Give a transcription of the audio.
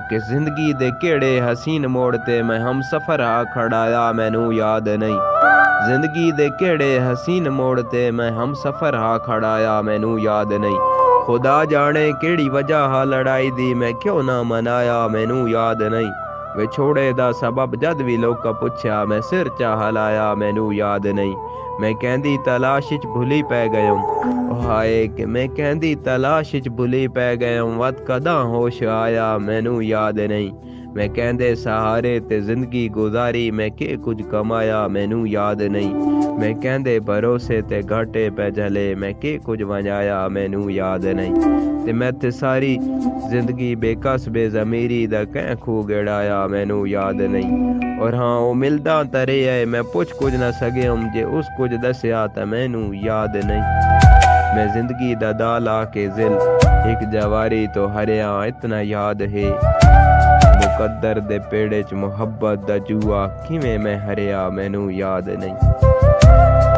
कि जिंदगी दे केड़े हसीन मोड़ ते मैं हम सफर आ खड़ाया मैनू याद नहीं। जिंदगी दे केड़े हसीन मोड़ ते मैं हम सफर आ खड़ाया मैनू याद नहीं। खुदा जाने केड़ी वजह हा लड़ाई दी मैं क्यों ना मनाया मैनू याद नहीं। विछोड़े दा सबब जद भी लोग पुछया मैं सिर चा हलाया मैनू याद नहीं। मैं कहंदी तलाश च भुली पै गयम हाय कि मैं कहंदी तलाश च भुली पै गयम वत कदा होश आया मैनू याद नहीं। मैं कहंदे सहारे ते जिंदगी गुजारी मैं के कुछ कमाया मैनू याद नहीं। मैं कहंदे भरोसे ते घाटे पे झले मैं के कुछ वंजाया मैनू याद नहीं। ते मैं ते सारी जिंदगी बेकस बेज़मीरी दा कैं खूह गेड़ाया मैनू याद नहीं। और हाँ वो मिलदा तरे है मैं पुछ कुछ ना सके जे उस कुछ दसिया तो मैनू याद नहीं। मैं जिंदगी दा दाल आके जिल एक जवारी तो हरिया इतना याद है। मुकद्दर दे पेड़े च मुहब्बत दा जुआ किवें मैं हरिया मैनू याद नहीं।